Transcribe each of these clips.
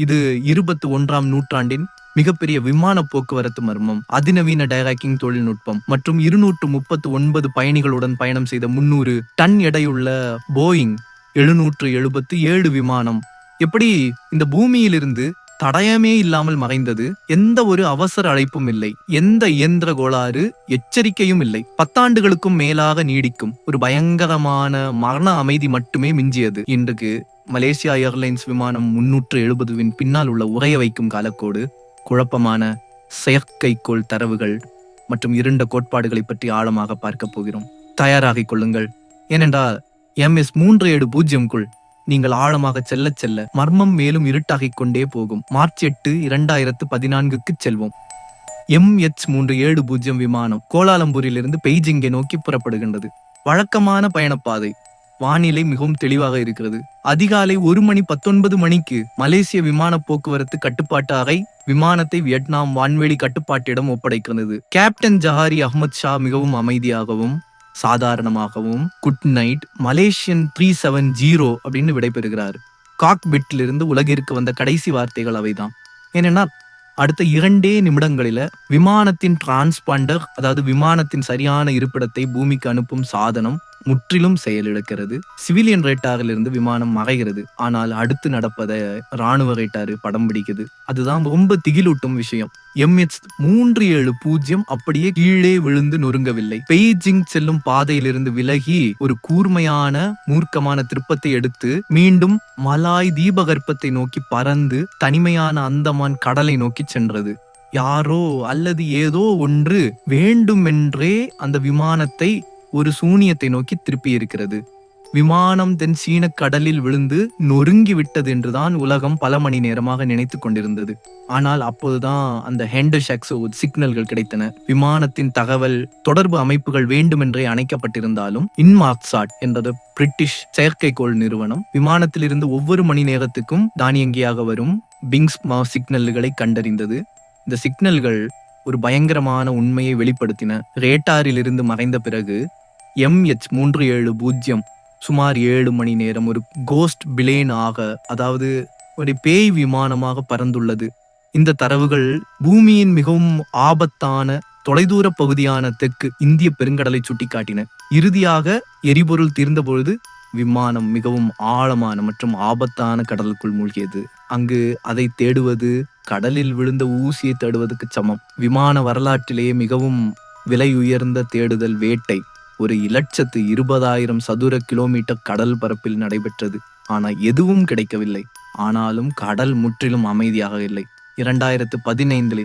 இது 21ஆம் நூற்றாண்டின் மிகப்பெரிய விமான போக்குவரத்து மர்மம், அதிநவீன டைராக்கிங் தொழில்நுட்பம் மற்றும் 239 பயணிகளுடன் பயணம் செய்த 300 டன் எடையுள்ள போயிங் 777 விமானம் எப்படி இந்த பூமியிலிருந்து தடயமே இல்லாமல் மறைந்தது. எந்த ஒரு அவசர அழைப்பும் இல்லை, எந்த இயந்திர கோளாறு எச்சரிக்கையும் இல்லை. 10 ஆண்டுகளுக்கும் மேலாக நீடிக்கும் ஒரு பயங்கரமான மரண அமைதி மட்டுமே மிஞ்சியது. இன்றைக்கு மலேசியா ஏர்லைன்ஸ் விமானம் 370வின் பின்னால் உள்ள உறைய வைக்கும் காலக்கோடு, குழப்பமான செயற்கைக்கோள் தரவுகள் மற்றும் இருண்ட கோட்பாடுகளை பற்றி ஆழமாக பார்க்க போகிறோம். தயாராகிக் கொள்ளுங்கள். ஏனென்றால் MS 370க்குள் நீங்கள் ஆழமாக செல்ல செல்ல மர்மம் மேலும் இருட்டாகிக் கொண்டே போகும். மார்ச் 8, 2014க்கு செல்வோம். MH 370 விமானம் கோலாலம்பூரிலிருந்து பெய்ஜிங்கை நோக்கி புறப்படுகின்றது. வழக்கமான பயணப்பாதை. வானிலை மிகவும் தெளிவாக இருக்கிறது. அதிகாலை 1:19 மணிக்கு மலேசிய விமான போக்குவரத்து கட்டுப்பாட்டு அறை விமானத்தை வியட்நாம் வான்வெளி கட்டுப்பாட்டிடம் ஒப்படைக்கிறது. கேப்டன் ஜஹாரி அஹ்மத் ஷா மிகவும் அமைதியாகவும் சாதாரணமாகவும் குட் நைட் மலேசியன் 370 அப்படின்னு விடைபெறுகிறார். காக்பிட்டிலிருந்து உலகிற்கு வந்த கடைசி வார்த்தைகள் அவைதான். ஏனென்னா அடுத்த 2 நிமிடங்களில விமானத்தின் டிரான்ஸ்பாண்டர், அதாவது விமானத்தின் சரியான இருப்பிடத்தை பூமிக்கு அனுப்பும் சாதனம் முற்றிலும் செயலிழக்கிறது. சிவிலியன் ரேட்டாரிலிருந்து விமானம் மறைகிறது. ஆனால் அடுத்து நடப்பதை ராணுவ ரேட்டாரு படம் பிடிக்குது. அதுதான் ரொம்ப திகிலூட்டும் விஷயம். MH 370 அப்படியே கீழே விழுந்து நொறுங்கவில்லை. பெய்ஜிங் செல்லும் பாதையிலிருந்து விலகி ஒரு கூர்மையான மூர்க்கமான திருப்பத்தை எடுத்து மீண்டும் மலாய் தீபகற்பத்தை நோக்கி பறந்து தனிமையான அந்தமான் கடலை நோக்கி சென்றது. யாரோ அல்லது ஏதோ ஒன்று வேண்டுமென்றே அந்த விமானத்தை ஒரு சூனியத்தை நோக்கி திருப்பி இருக்கிறது. விமானம் தென் சீன கடலில் விழுந்து நொறுங்கி விட்டது என்றுதான் உலகம் பல மணி நேரமாக நினைத்து கொண்டிருந்தது. ஆனால் அப்போதுதான் அந்த ஹெண்டர்ஷாக்ஸ் சிக்னல்கள் கிடைத்தன. விமானத்தின் தகவல் தொடர்பு அமைப்புகள் வேண்டுமென்றே அணைக்கப்பட்டிருந்தாலும் இன்மார்க்சாட் என்றது பிரிட்டிஷ் செயற்கைக்கோள் நிறுவனம் விமானத்திலிருந்து ஒவ்வொரு மணி நேரத்துக்கும் தானியங்கியாக வரும் பிங்ஸ் சிக்னல்களை கண்டறிந்தது. இந்த சிக்னல்கள் ஒரு பயங்கரமான உண்மையை வெளிப்படுத்தின. ரேட்டாரில் இருந்து மறைந்த பிறகு MH 370 சுமார் 7 மணி நேரம் ஒரு கோஸ்ட் பிளேன் ஆக, அதாவது ஒரு பேய் விமானமாக பறந்துள்ளது. இந்த தரவுகள் பூமியின் மிகவும் ஆபத்தான தொலைதூர பகுதியான தெற்கு இந்திய பெருங்கடலை சுட்டிக்காட்டின. இறுதியாக எரிபொருள் தீர்ந்தபொழுது விமானம் மிகவும் ஆழமான மற்றும் ஆபத்தான கடலுக்குள் மூழ்கியது. அங்கு அதை தேடுவது கடலில் விழுந்த ஊசியை தேடுவதற்கு சமம். விமான வரலாற்றிலேயே மிகவும் விலை உயர்ந்த தேடுதல் வேட்டை ஒரு 1,20,000 சதுர கிலோமீட்டர் கடல் பரப்பில் நடைபெற்றது. ஆனால் எதுவும் கிடைக்கவில்லை. ஆனாலும் கடல் முற்றிலும் அமைதியாக இல்லை. 2015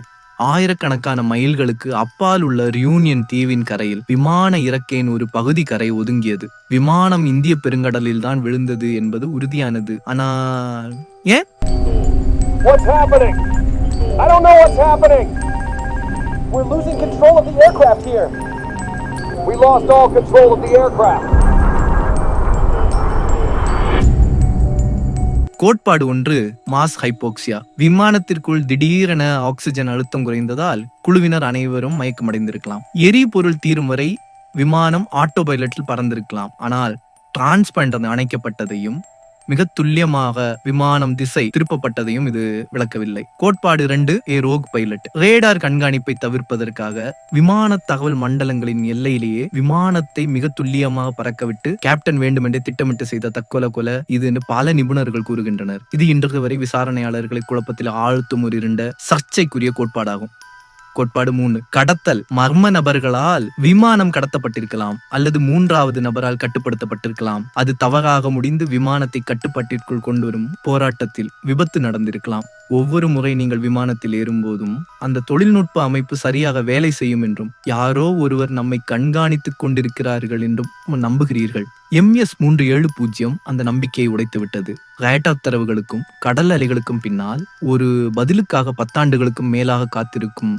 ஆயிரக்கணக்கான மைல்களுக்கு அப்பால் உள்ள ரியூனியன் தீவின் கரையில் விமான இறக்கையின் ஒரு பகுதி கரை ஒதுங்கியது. விமானம் இந்திய பெருங்கடலில் தான் விழுந்தது என்பது உறுதியானது. ஆனால் ஏன்? What's happening? I don't know what's happening. We're losing control of the aircraft here. We lost all control of the aircraft. கோட்பாடு 1, மாஸ் ஹைப்போக்சியா. விமானத்திற்குள் திடீரென ஆக்சிஜன் அழுத்தம் குறைந்ததால் குழுவினர் அனைவரும் மயக்கமடைந்திருக்கலாம். எரிபொருள் தீரும் வரை விமானம் ஆட்டோ பைலட்டில் பறந்திருக்கலாம். ஆனால் டிரான்ஸ்பாண்டர் அணைக்கப்பட்டதையும் மிக துல்லியமாக விமானம் திசை திருப்பப்பட்டதையும் இது விளக்கவில்லை. கோட்பாடு 2, ஏ ரோக் பைலட். ரேடார் கண்காணிப்பை தவிர்ப்பதற்காக விமான தகவல் மண்டலங்களின் எல்லையிலேயே விமானத்தை மிக துல்லியமாக பறக்கவிட்டு கேப்டன் வேண்டுமென்றே திட்டமிட்டு செய்த தற்கொலை இது பல நிபுணர்கள் கூறுகின்றனர். இது இன்று வரை விசாரணையாளர்களை குழப்பத்தில் ஆழ்த்தும் ஒரு இருண்ட சர்ச்சைக்குரிய கோட்பாடாகும். கோட்பாடு 3, கடத்தல். மர்ம நபர்களால் விமானம் கடத்தப்பட்டிருக்கலாம் அல்லது 3வது நபரால் கட்டுப்படுத்தப்பட்டிருக்கலாம். அது தவறாக முடிந்து விமானத்தை கட்டுப்பாட்டிற்குள் கொண்டு வரும் போராட்டத்தில் விபத்து நடந்திருக்கலாம். ஒவ்வொரு முறை நீங்கள் விமானத்தில் ஏறும்போதும் அந்த தொழில்நுட்ப அமைப்பு சரியாக வேலை செய்யும் என்றும் யாரோ ஒருவர் நம்மை கண்காணித்துக் கொண்டிருக்கிறார்கள் என்றும் நம்புகிறீர்கள். MS 370 அந்த நம்பிக்கையை உடைத்து விட்டது. ரேடார் தரவுகளுக்கும் கடல் அலைகளுக்கும் பின்னால் ஒரு பதிலுக்காக 10 ஆண்டுகளுக்கும் மேலாக காத்திருக்கும்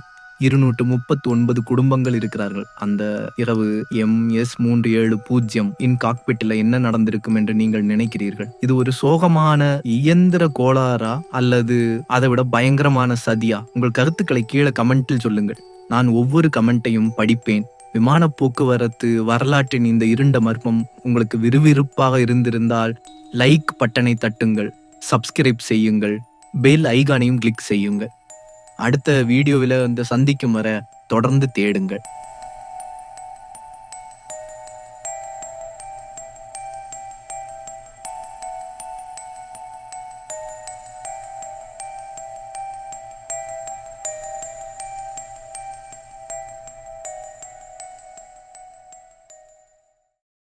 239 குடும்பங்கள் இருக்கிறார்கள். அந்த இரவு MS 370 இன் காக்பிட்டில் என்ன நடந்திருக்கும் என்று நீங்கள் நினைக்கிறீர்கள்? இது ஒரு சோகமான இயந்திர கோளாறா அல்லது அதை விட பயங்கரமான சதியா? உங்கள் கருத்துக்களை கீழே கமெண்டில் சொல்லுங்கள். நான் ஒவ்வொரு கமெண்ட்டையும் படிப்பேன். விமான போக்குவரத்து வரலாற்றின் இந்த இருண்ட மர்மம் உங்களுக்கு விறுவிறுப்பாக இருந்திருந்தால் லைக் பட்டனை தட்டுங்கள், சப்ஸ்கிரைப் செய்யுங்கள், பெல் ஐகானையும் கிளிக் செய்யுங்க. அடுத்த வீடியோவில் சந்திக்கும் வரை தொடர்ந்து தேடுங்கள்.